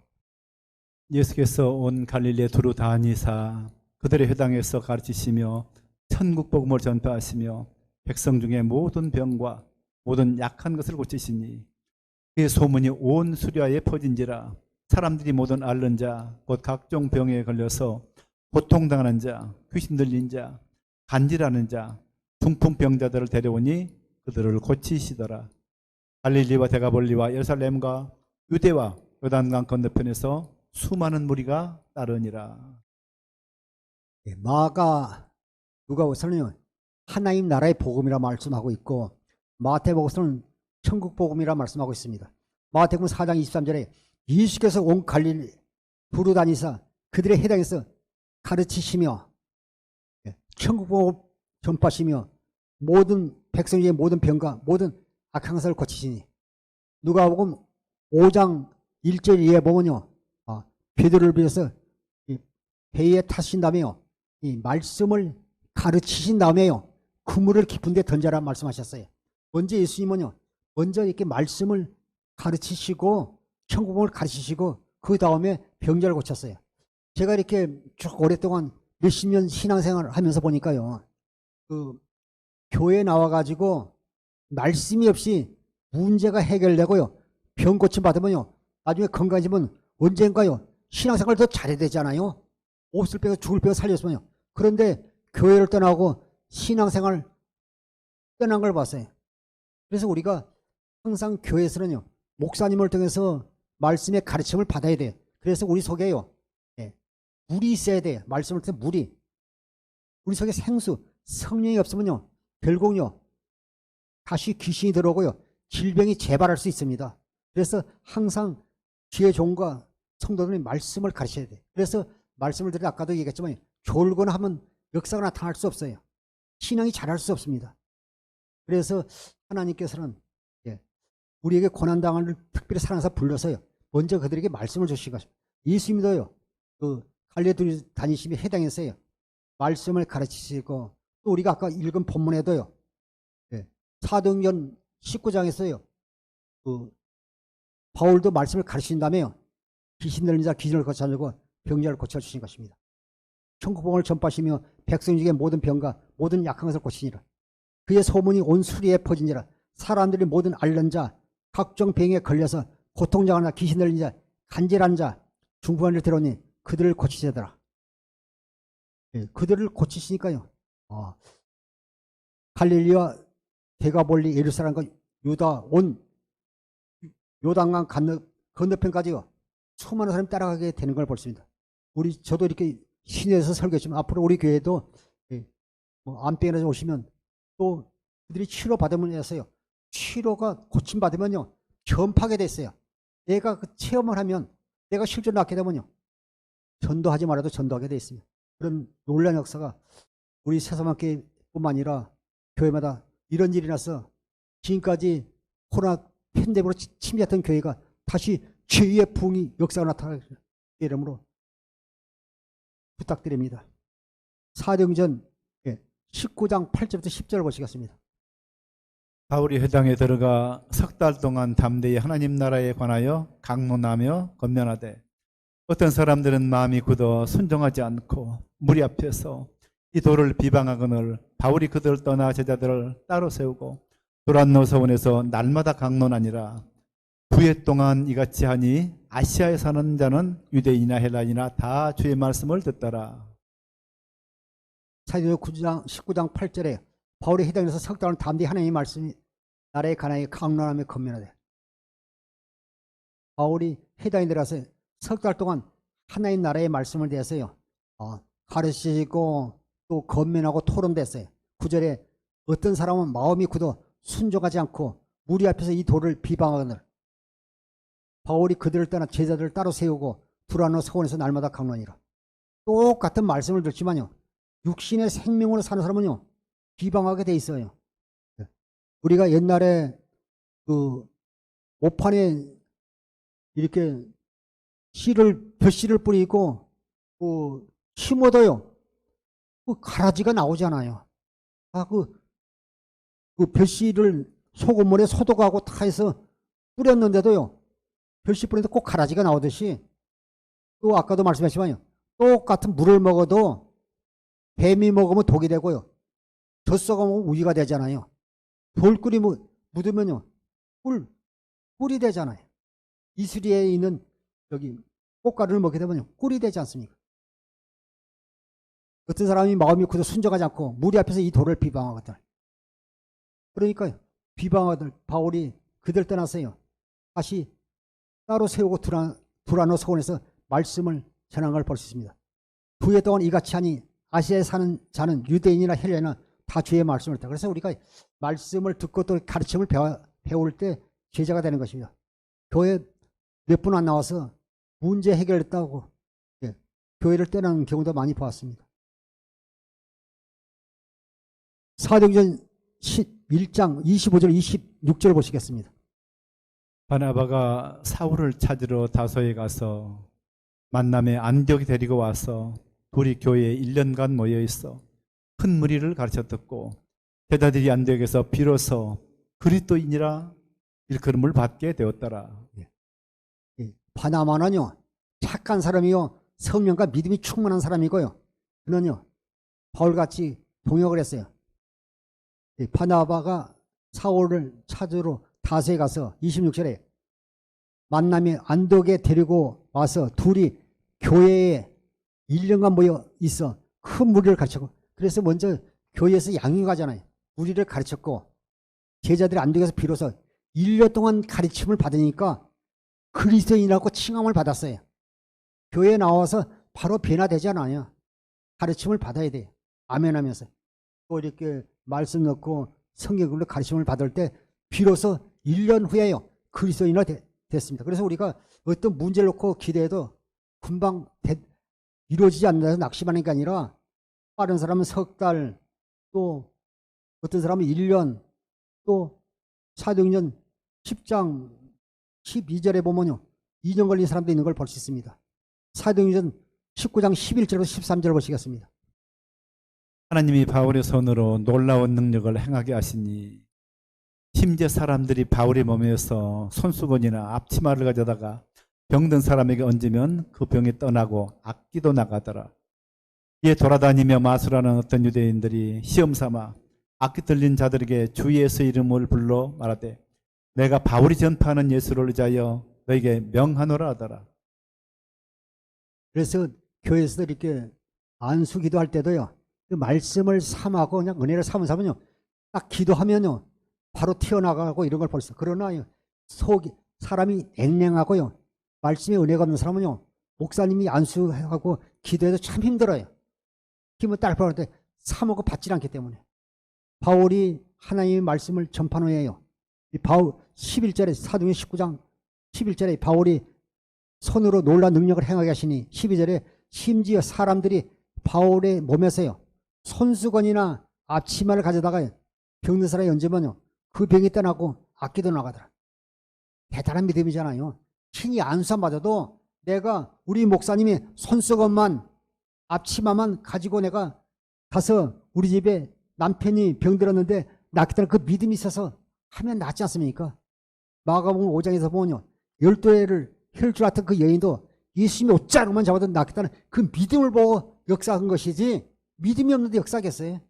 예수께서 온 갈릴리에 두루 다니사 그들의 회당에서 가르치시며 천국 복음을 전파하시며 백성 중에 모든 병과 모든 약한 것을 고치시니 그의 소문이 온 수리아에 퍼진지라. 사람들이 모든 앓는 자 곧 각종 병에 걸려서 고통당하는 자, 귀신 들린 자, 간질하는 자, 중풍병자들을 데려오니 그들을 고치시더라. 갈릴리와 데가볼리와 예루살렘과 유대와 요단강 건너편에서 수많은 무리가 따르니라. 마가 누가복음서는요 하나님 나라의 복음이라 말씀하고 있고 마태복음서는 천국 복음이라 말씀하고 있습니다. 마태복음 4장 23절에 예수께서 온 갈릴리 두루 다니사 그들의 회당에서 가르치시며 천국 복음 전파하시며 모든 백성 중에 모든 병과 모든 악한 것을 고치시니. 누가복음 5장 1절 이하에 보면요 베드로를 비해서 배에 타신 다음에요 이 말씀을 가르치신 다음에요 그물을 깊은 데 던져라 말씀하셨어요. 먼저 예수님은요 먼저 이렇게 말씀을 가르치시고 천국을 가르치시고 그 다음에 병자를 고쳤어요. 제가 이렇게 쭉 오랫동안 몇십 년 신앙생활을 하면서 보니까요 그 교회에 나와가지고 말씀이 없이 문제가 해결되고요 병 고침 받으면요 나중에 건강해지면 언젠가요 신앙생활 더 잘해야 되잖아요. 없을 병 죽을 병 살렸으면요. 그런데 교회를 떠나고 신앙생활 떠난 걸 봤어요. 그래서 우리가 항상 교회에서는요, 목사님을 통해서 말씀의 가르침을 받아야 돼요. 그래서 우리 속에요, 예, 물이 있어야 돼요. 말씀을 통해서 물이. 우리 속에 생수, 성령이 없으면요, 결국요, 다시 귀신이 들어오고요, 질병이 재발할 수 있습니다. 그래서 항상 주의 종과 성도들이 말씀을 가르쳐야 돼요. 그래서 말씀을 드려 아까도 얘기했지만 졸거나 하면 역사가 나타날 수 없어요. 신앙이 자랄 수 없습니다. 그래서 하나님께서는 우리에게 고난당을 특별히 사랑해서 불러서요, 먼저 그들에게 말씀을 주신 것입니다. 예수님도요, 그 갈릴리 다니시며 해당했어요. 말씀을 가르치시고, 또 우리가 아까 읽은 본문에도요, 사도행전 19장에서요, 그 바울도 말씀을 가르친다며요. 귀신 들린 자 귀신을 고쳐주고 병자를 고쳐주신 것입니다. 천국복음을 전파하시며 백성 중에 모든 병과 모든 약한 것을 고치니라. 그의 소문이 온 수리에 퍼지니라. 사람들이 모든 앓는 자, 각종 병에 걸려서 고통당하는 자, 귀신 들린 자, 간질한 자, 중풍한 자를 데려오니 그들을 고치시더라. 그들을 고치시니까요, 갈릴리와 데가볼리, 예루살렘과 유다 온 요단강 건너편까지요, 수많은 사람이 따라가게 되는 걸 볼 수 있습니다. 저도 이렇게 시내에서 설교했지만 앞으로 우리 교회도 암병이나 오시면 또 그들이 치료받으면 해서요, 치료가 고침받으면요, 전파하게 됐어요. 내가 그 체험을 하면, 내가 실제로 낫게 되면요, 전도하지 말아도 전도하게 돼 있습니다. 그런 놀라운 역사가 우리 새사막교회뿐만 아니라 교회마다 이런 일이 나서 지금까지 코로나 팬데믹으로 침략했던 교회가 다시 죄의 부흥이 역사가 나타나게 이름으로 부탁드립니다. 사도행전 19장 8절부터 10절 보시겠습니다. 바울이 회당에 들어가 석 달 동안 담대히 하나님 나라에 관하여 강론하며 권면하되 어떤 사람들은 마음이 굳어 순종하지 않고 무리 앞에서 이 도를 비방하거늘 바울이 그들을 떠나 제자들을 따로 세우고 도란노 서원에서 날마다 강론하니라. 9회 동안 이같이 하니 아시아에 사는 자는 유대인이나 헬라인이나 다 주의 말씀을 듣더라. 사도행전 19장 8절에 바울이 해당에서 석 달을 담대히 하나님의 말씀이 나라에 관하여 강론하며 권면하되, 바울이 해당에 들어가서 석 달 동안 하나님 나라의 말씀을 대해서요, 가르치고 또 권면하고 토론됐어요. 9절에 어떤 사람은 마음이 굳어 순종하지 않고 무리 앞에서 이 도를 비방하거늘 바울이 그들을 떠나 제자들을 따로 세우고 두라노 서원에서 날마다 강론이라. 똑같은 말씀을 듣지만요, 육신의 생명으로 사는 사람은요, 비방하게 돼 있어요. 우리가 옛날에 그 오판에 이렇게 벼씨를 뿌리고 심어도요, 가라지가 나오잖아요. 그 벼씨를 소금물에 소독하고 다 해서 뿌렸는데도요, 벼씨 뿌리는데 꼭 가라지가 나오듯이, 또 아까도 말씀하셨지만요, 똑같은 물을 먹어도 뱀이 먹으면 독이 되고요, 젖소가 먹으면 우기가 되잖아요. 돌꿀이 묻으면요, 꿀이 되잖아요. 이슬이에 있는 여기 꽃가루를 먹게 되면 꿀이 되지 않습니까? 어떤 사람이 마음이 굳어 순종하지 않고 무리 앞에서 이 돌을 비방하거든. 그러니까 비방하거든. 바울이 그들 떠나서요, 다시 따로 세우고 두라노 서원에서 말씀을 전한 걸 볼 수 있습니다. 9회 동안 이같이 하니 아시아에 사는 자는 유대인이나 헬라인이나 다 주의 말씀을 듣다. 그래서 우리가 말씀을 듣고 또 가르침을 배울 때 제자가 되는 것입니다. 교회 몇 분 안 나와서 문제 해결했다고 교회를 떠나는 경우도 많이 보았습니다. 사도행전 1장 25절 26절 보시겠습니다. 바나바가 사울을 찾으러 다소에 가서 만남에 안디옥에 데리고 와서 둘이 교회에 1년간 모여 있어 큰 무리를 가르쳤었고, 제자들이 안디옥에서 비로소 그리스도인이라 일컬음을 받게 되었더라. 바나바는요, 착한 사람이요, 성령과 믿음이 충만한 사람이고요, 그는요, 바울같이 동역을 했어요. 바나바가 사울을 찾으러 다소에 가서 26절에 만남에 안디옥에 데리고 와서 둘이 교회에 1년간 모여 있어 큰 무리를 가르쳤고, 그래서 먼저 교회에서 양육하잖아요. 우리를 가르쳤고 제자들이 안동에서 비로소 1년 동안 가르침을 받으니까 그리스도인이라고 칭함을 받았어요. 교회에 나와서 바로 변화되지 않아요. 가르침을 받아야 돼요. 아멘 하면서. 또 이렇게 말씀 넣고 성경으로 가르침을 받을 때 비로소 1년 후에요. 그리스도인이 됐습니다. 그래서 우리가 어떤 문제를 놓고 기도해도 금방 이루어지지 않는다 해서 낙심하는 게 아니라 빠른 사람은 석 달, 또 어떤 사람은 1년, 또 사도행전 10장 12절에 보면요. 2년 걸린 사람도 있는 걸 볼 수 있습니다. 사도행전 19장 11절로 13절 보시겠습니다. 하나님이 바울의 손으로 놀라운 능력을 행하게 하시니 심지어 사람들이 바울의 몸에서 손수건이나 앞치마를 가져다가 병든 사람에게 얹으면 그 병이 떠나고 악기도 나가더라. 이에 돌아다니며 마술하는 어떤 유대인들이 시험삼아 악기 들린 자들에게 주 예수 이름을 불러 말하되 내가 바울이 전파하는 예수를 의지하여 너에게 명하노라 하더라. 그래서 교회에서 이렇게 안수 기도할 때도요. 그 말씀을 삼하고 그냥 은혜를 삼으면요. 딱 기도하면요. 바로 튀어나가고 이런 걸 볼 수 있어요. 그러나 속이 사람이 냉랭하고요. 말씀에 은혜가 없는 사람은요. 목사님이 안수하고 기도해도 참 힘들어요. 힘을 딸 때 사먹고 받지 않기 때문에. 바울이 하나님의 말씀을 전파한 후에요. 이 바울 11절에 사도행전 19장 11절에 바울이 손으로 놀라운 능력을 행하게 하시니 12절에 심지어 사람들이 바울의 몸에서요. 손수건이나 앞치마를 가져다가 병든 사람이 얹으면요. 그 병이 떠나고 악기도 나가더라. 대단한 믿음이잖아요. 신이 안수함 받아도 내가 우리 목사님이 손수건만 앞치마만 가지고 내가 가서 우리 집에 남편이 병들었는데 낫겠다는 그 믿음이 있어서 하면 낫지 않습니까? 마가복음 5장에서 보면요. 12회를 혈 줄 같은 그 여인도 예수님이 옷자루만 잡아도 낫겠다는 그 믿음을 보고 역사한 것이지 믿음이 없는데 역사하겠어요?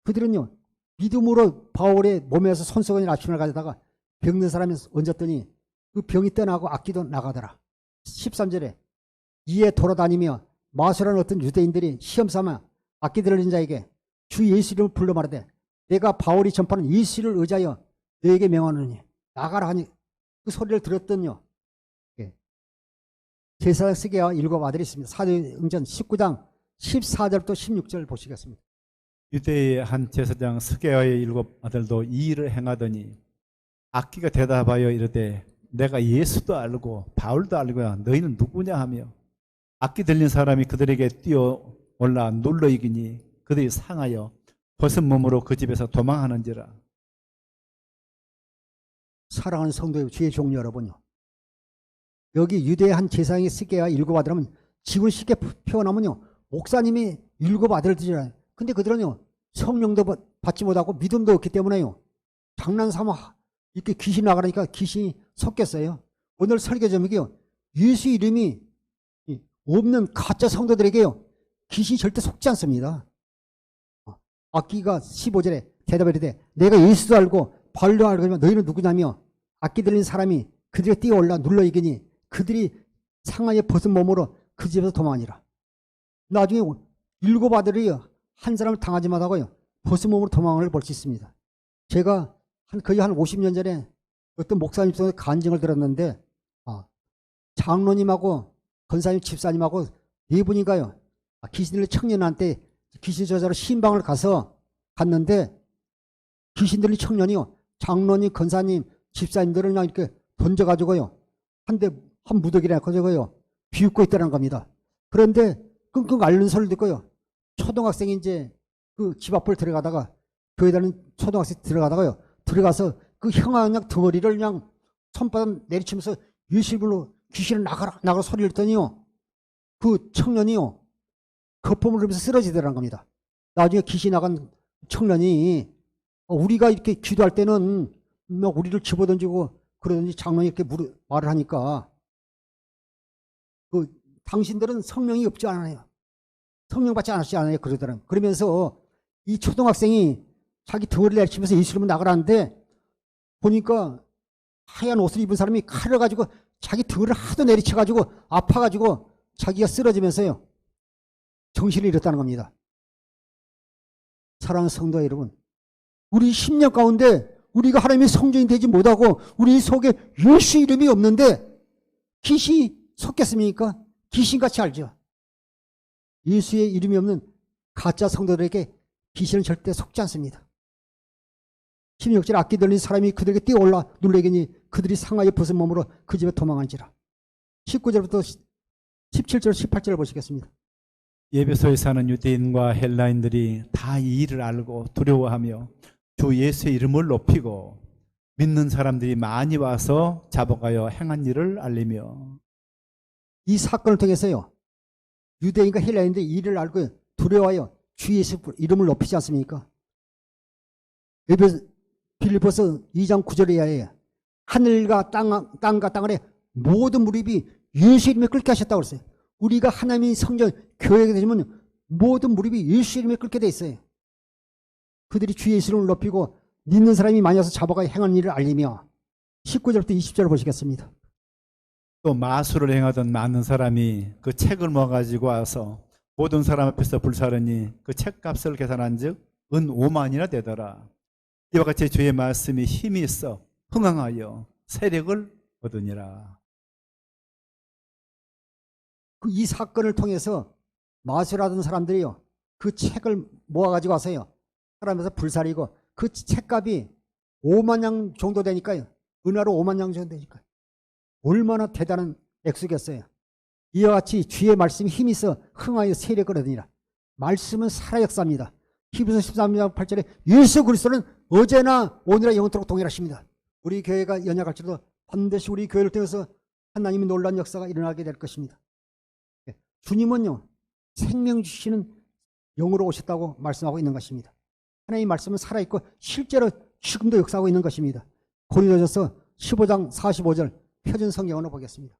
그들은요. 믿음으로 바울의 몸에서 손수건이나 앞치마를 가져다가 병든 사람이 얹었더니 그 병이 떠나고 악기도 나가더라. 13절에 이에 돌아다니며 마술하는 어떤 유대인들이 시험삼아 악기 들린 자에게 주 예수 이름을 불러 말하되 내가 바울이 전파하는 예수를 의지하여 너에게 명하노니 나가라 하니 그 소리를 들었더니요. 제사장 스게와 7 아들이 있습니다. 사도행전 19장 14절부터 16절 보시겠습니다. 유대의 한 제사장 스게와의 7 아들도 이 일을 행하더니 악기가 대답하여 이르되 내가 예수도 알고 바울도 알고야 너희는 누구냐 하며 악기 들린 사람이 그들에게 뛰어 올라 눌러 이기니 그들이 상하여 벗은 몸으로 그 집에서 도망하는지라. 사랑하는 성도의 주의 종류 여러분요. 여기 유대의 한 제사장의 스게와 7 아들은 지금 쉽게 표현하면요. 목사님이 7 아들들이잖아요. 근데 그들은요. 성령도 받지 못하고 믿음도 없기 때문에요. 장난삼아 이렇게 귀신 나가니까 귀신이 섞였어요. 오늘 설교 제목이요. 예수 이름이 없는 가짜 성도들에게요. 귀신이 절대 속지 않습니다. 악기가 15절에 대답을 이르되 내가 예수도 알고 바울도 알고 하지만 너희는 누구냐며 악기 들린 사람이 그들에게 뛰어올라 눌러 이기니 그들이 상하에 벗은 몸으로 그 집에서 도망하니라. 나중에 7 아들이 한 사람을 당하지 못하고요. 벗은 몸으로 도망을 볼 수 있습니다. 제가 거의 한 50년 전에 어떤 목사님 속에 간증을 들었는데 장로님하고 권사님 집사님하고 4분인가요. 귀신 들린 청년한테 귀신 저자로 신방을 갔는데 귀신 들린 청년이요. 장로님, 권사님, 집사님들을 그냥 이렇게 던져가지고요. 한 무더기나 가지고요. 비웃고 있다는 겁니다. 그런데 끙끙 앓는 소리를 듣고요. 초등학생이 이제 그 집 앞을 들어가다가 교회 다니는 초등학생이 들어가서 그 형아냥 덩어리를 그냥 손바닥 내리치면서 예수님으로 귀신을 나가라 소리를 했더니요. 그 청년이요. 거품을 흘리면서 쓰러지더라는 겁니다. 나중에 귀신 나간 청년이 우리가 이렇게 기도할 때는 막 우리를 집어던지고 그러든지 장로님이 이렇게 말을 하니까 당신들은 성령이 없지 않아요. 성령 받지 않았지 않아요. 그러더라고요. 그러면서 이 초등학생이 자기 덩어리를 내리치면서 예수님을 나가라는데 보니까 하얀 옷을 입은 사람이 칼을 가지고 자기 덩어리를 하도 내리쳐가지고 아파가지고 자기가 쓰러지면서요. 정신을 잃었다는 겁니다. 사랑하는 성도 여러분, 우리 10년 가운데 우리가 하나님의 성전이 되지 못하고 우리 속에 예수 이름이 없는데 귀신이 속겠습니까? 귀신같이 알죠. 예수의 이름이 없는 가짜 성도들에게 귀신은 절대 속지 않습니다. 16절 악기 들린 사람이 그들에게 뛰어올라 놀래기니 그들이 상하여 벗은 몸으로 그 집에 도망한지라. 19절부터 17절 18절을 보시겠습니다. 예배소에 사는 유대인과 헬라인들이 다 이 일을 알고 두려워하며 주 예수의 이름을 높이고 믿는 사람들이 많이 와서 잡아가여 행한 일을 알리며. 이 사건을 통해서요, 유대인과 헬라인들이 이 일을 알고 두려워하여 주 예수 이름을 높이지 않습니까? 빌립보서 2장 9절에 의하여 하늘과 땅과 땅 아래 모든 무릎이 예수 이름에 꿇게 하셨다고 그랬어요. 우리가 하나님의 성전 교회가 되면 모든 무릎이 예수 이름에 꿇게 돼 있어요. 그들이 주 예수 이름을 높이고 믿는 사람이 많이 와서 잡아가 행한 일을 알리며. 19절부터 20절을 보시겠습니다. 또 마술을 행하던 많은 사람이 그 책을 모아가지고 와서 모든 사람 앞에서 불사르니 그 책값을 계산한 즉 은 5만이나 되더라. 이와 같이 주의 말씀이 힘이 있어 흥황하여 세력을 얻으니라. 이 사건을 통해서 마술하던 사람들이요, 그 책을 모아가지고 와서요, 사람에서 불사리고 그 책값이 5만 양 정도 되니까요, 은하로 5만 양 정도 되니까요, 얼마나 대단한 액수겠어요. 이와 같이 주의 말씀이 힘이 있어 흥하여 세력을 얻으니라. 말씀은 살아 역사입니다. 히브리서 13장 8절에 예수 그리스도는 어제나 오늘나 영원토록 동일하십니다. 우리 교회가 연약할지라도 반드시 우리 교회를 통해서 하나님의 놀라운 역사가 일어나게 될 것입니다. 주님은요, 생명 주시는 영으로 오셨다고 말씀하고 있는 것입니다. 하나님의 말씀은 살아있고 실제로 지금도 역사하고 있는 것입니다. 고린도전서 15장 45절 표준 성경으로 보겠습니다.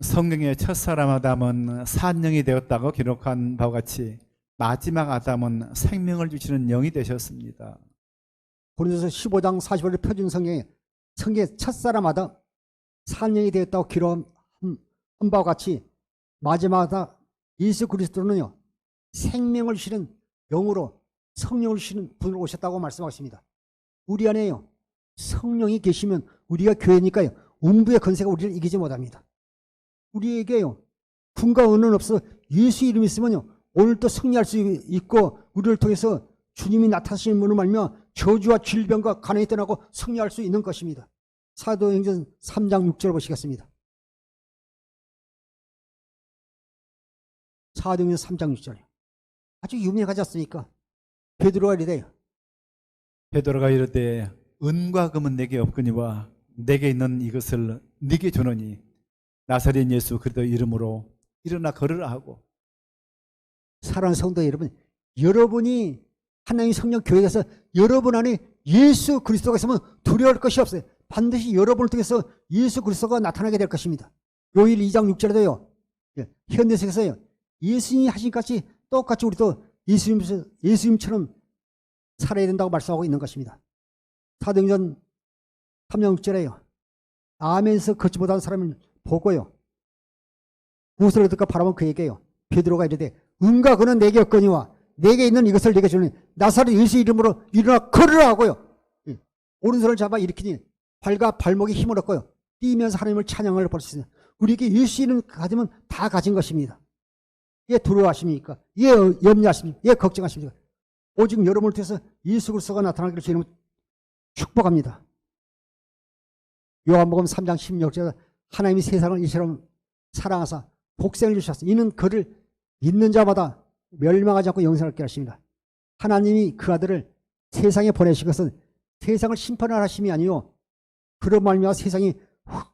성경의 첫사람 아담은 산영이 되었다고 기록한 바와 같이 마지막 아담은 생명을 주시는 영이 되셨습니다. 고린도서 15장 45절 표준 성경에 성경의 첫사람 아담 산영이 되었다고 기록한 바와 같이 마지막 아담 예수 그리스도는요, 생명을 주시는 영으로 성령을 주시는 분으로 오셨다고 말씀하십니다. 우리 안에요, 성령이 계시면 우리가 교회니까요, 음부의 권세가 우리를 이기지 못합니다. 우리에게요, 군과 은은 없어 예수 이름이 있으면요, 오늘도 승리할 수 있고 우리를 통해서 주님이 나타나시는 분을 말며 저주와 질병과 가난이 떠나고 승리할 수 있는 것입니다. 사도행전 3장 6절 보시겠습니다. 사도행전 3장 6절 아주 유명하지 않습니까? 베드로가 이르되 베드로가 이르되 은과 금은 내게 없거니와 내게 있는 이것을 네게 주노니 나사렛 예수 그리스도 이름으로 일어나 걸으라 하고. 사랑하는 성도 여러분, 여러분이 하나님의 성령 교회에서 여러분 안에 예수 그리스도가 있으면 두려울 것이 없어요. 반드시 여러분을 통해서 예수 그리스도가 나타나게 될 것입니다. 요일 2장 6절에도요, 현대세계에서요, 예수님이 하신 같이 똑같이 우리도 예수님처럼 살아야 된다고 말씀하고 있는 것입니다. 사도행전 3장 6절에요, 아멘에서 걷지 못하는 사람을 보고요, 무엇을 얻을까 바라면 그에게요, 베드로가 이르되 은과 금은 내게 없거니와 내게 있는 이것을 내게 주니 나사렛 예수 이름으로 일어나 걸으라 하고요, 오른손을 잡아 일으키니 발과 발목에 힘을 얻고요, 뛰면서 하나님을 찬양을 볼 수 있습니다. 우리에게 예수 이름 가지면 다 가진 것입니다. 예, 두려워하십니까? 예, 염려하십니까? 예, 걱정하십니까? 오직 여러분을 통해서 예수 그리스도가 나타나기를 주님은 축복합니다. 요한복음 3장 16절에 하나님이 세상을 이처럼 사랑하사 복생을 주셨습니다. 이는 그를 믿는 자마다 멸망하지 않고 영생을 얻게 하십니다. 하나님이 그 아들을 세상에 보내신 것은 세상을 심판을 하심이 아니요 그로 말미암아 세상이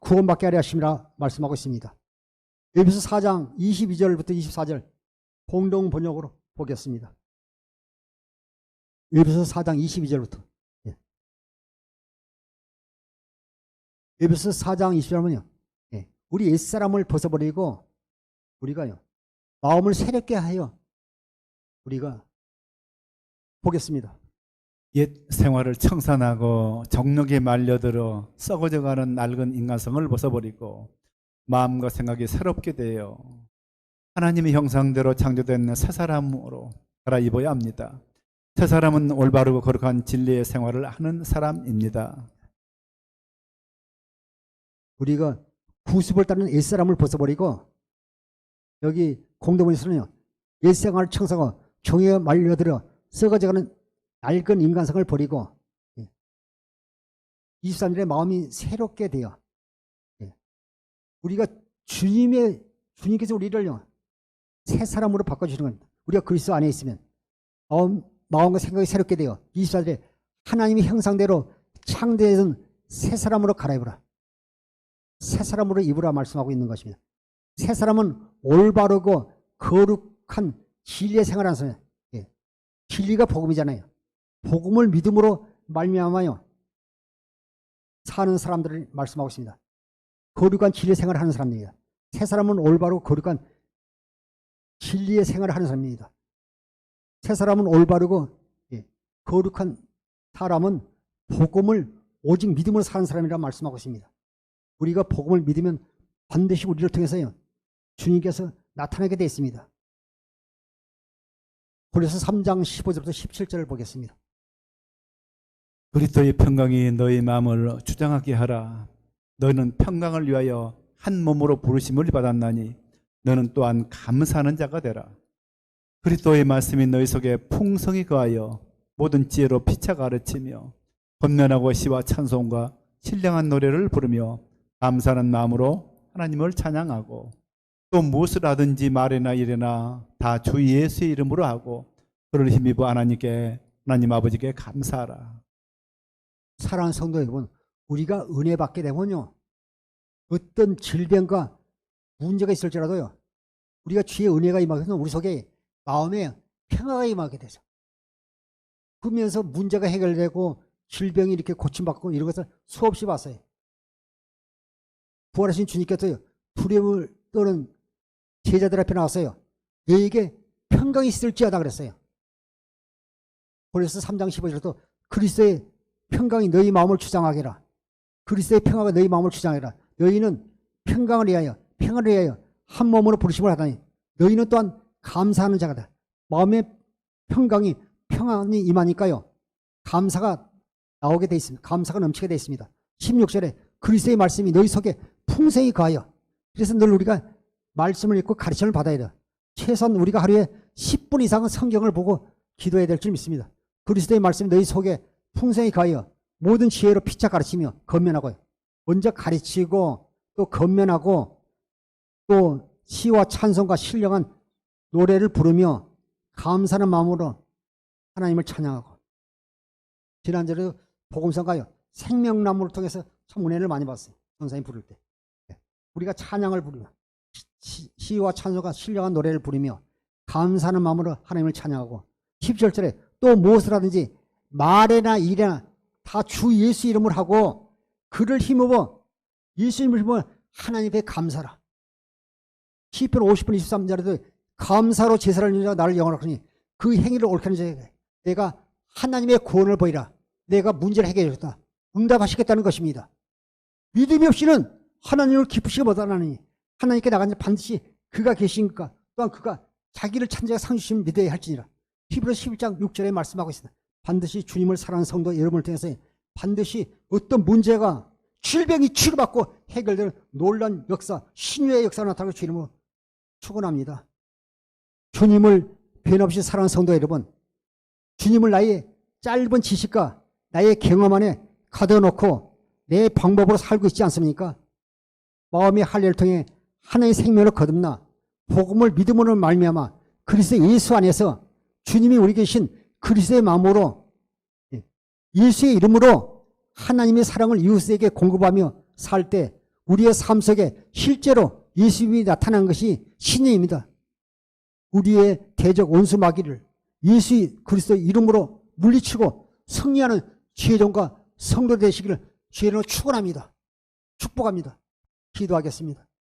구원받게 하려 하심이라 말씀하고 있습니다. 에베소 4장 22절부터 24절 공동 번역으로 보겠습니다. 에베소 4장 22절부터. 에베소 4장 22절은요, 우리 옛사람을 벗어버리고 우리가요, 마음을 새롭게 하여 우리가 보겠습니다. 옛 생활을 청산하고 정욕에 말려들어 썩어져가는 낡은 인간성을 벗어버리고 마음과 생각이 새롭게 되어 하나님의 형상대로 창조된 새 사람으로 갈아입어야 합니다. 새 사람은 올바르고 거룩한 진리의 생활을 하는 사람입니다. 우리가 구습을 따르는 옛사람을 벗어버리고 여기 공동문에서는요, 옛생활을 청소하고 종에 말려들어 썩어져가는 낡은 인간성을 버리고 23일에 마음이 새롭게 되어 우리가 주님께서 우리를요 새 사람으로 바꿔주시는 겁니다. 우리가 그리스도 안에 있으면 마음과 생각이 새롭게 되어 24일에 하나님의 형상대로 창조된 새 사람으로 갈아입으라. 새 사람으로 입으라 말씀하고 있는 것입니다. 새 사람은 올바르고 거룩한 진리의 생활하는 사람이에요. 진리가 복음이잖아요. 복음을 믿음으로 말미암아요 사는 사람들을 말씀하고 있습니다. 거룩한 진리의 생활을 하는 사람입니다. 새 사람은 올바르고 거룩한 진리의 생활을 하는 사람입니다. 새 사람은 올바르고 거룩한 사람은 복음을 오직 믿음으로 사는 사람이라고 말씀하고 있습니다. 우리가 복음을 믿으면 반드시 우리를 통해서요 주님께서 나타나게 되어 있습니다. 고린도서 3장 15절부터 17절을 보겠습니다. 그리스도의 평강이 너희 마음을 주장하게 하라. 너희는 평강을 위하여 한 몸으로 부르심을 받았나니 너는 또한 감사하는 자가 되라. 그리스도의 말씀이 너희 속에 풍성히 거하여 모든 지혜로 피차 가르치며 권면하고 시와 찬송과 신령한 노래를 부르며 감사하는 마음으로 하나님을 찬양하고 또 무엇을 하든지 말이나 일이나 다 주 예수의 이름으로 하고 그를 힘입어 하나님 아버지께 감사하라. 사랑하는 성도 여러분, 우리가 은혜 받게 되면요 어떤 질병과 문제가 있을지라도요 우리가 주의 은혜가 임하게 되면 우리 속에 마음에 평화가 임하게 되죠. 그러면서 문제가 해결되고 질병이 이렇게 고침받고 이런 것을 수없이 봤어요. 부활하신 주님께서요 두려움을 떠는 제자들 앞에 나왔어요. 너에게 평강이 있을지어다 그랬어요. 그래서 3장 15절도 그리스도의 평강이 너희 마음을 주장하게라. 그리스도의 평화가 너희 마음을 주장하게라. 너희는 평강을 위하여 평화를 위하여 한 몸으로 부르심을 하다니 너희는 또한 감사하는 자가다. 마음의 평강이 평안이 임하니까요 감사가 나오게 돼 있습니다. 감사가 넘치게 돼 있습니다. 16절에 그리스도의 말씀이 너희 속에 풍성히 거하여, 그래서 늘 우리가 말씀을 읽고 가르침을 받아야 돼요. 최소한 우리가 하루에 10분 이상은 성경을 보고 기도해야 될 줄 믿습니다. 그리스도의 말씀이 너희 속에 풍성히 거하여 모든 지혜로 피차 가르치며 건면하고요. 먼저 가르치고 또 건면하고 또 시와 찬송과 신령한 노래를 부르며 감사하는 마음으로 하나님을 찬양하고, 지난주에도 복음성가요 생명나무를 통해서 참 은혜를 많이 받았어요. 선생님 부를 때 우리가 찬양을 부르며 시와 찬송과 신령한 노래를 부르며 감사하는 마음으로 하나님을 찬양하고, 17절에 또 무엇을 하든지 말이나 일이나 다 주 예수 이름을 하고 그를 힘입어 예수 이름을 힘입어 하나님 앞에 감사라. 시편 50편 23절에도 감사로 제사를 드리라 나를 영원하니 그 행위를 옳게 하는 자에게 내가 하나님의 구원을 보이라. 내가 문제를 해결해 줬다. 응답하시겠다는 것입니다. 믿음이 없이는 하나님을 기쁘시게 못하나니 하나님께 나간 자 반드시 그가 계시니까 또한 그가 자기를 찬자가 상주심을 믿어야 할지니라. 히브리서 11장 6절에 말씀하고 있습니다. 반드시 주님을 사랑하는 성도 여러분을 통해서 반드시 어떤 문제가 질병이 치료받고 해결되는 놀라운 역사, 신유의 역사가 나타나고 주 이름으로 축원합니다. 주님을 변함없이 사랑하는 성도 여러분, 주님을 나의 짧은 지식과 나의 경험 안에 가둬놓고 내 방법으로 살고 있지 않습니까? 마음의 할례를 통해 하나의 생명을 거듭나 복음을 믿음으로 말미암아 그리스도 예수 안에서 주님이 우리 계신 그리스도의 마음으로 예수의 이름으로 하나님의 사랑을 이웃에게 공급하며 살 때 우리의 삶 속에 실제로 예수님이 나타난 것이 신의입니다. 우리의 대적 원수 마귀를 예수 그리스도의 이름으로 물리치고 승리하는 지혜종과 성도 되시기를 주의 이름으로 축원합니다. 축복합니다. 기도하겠습니다.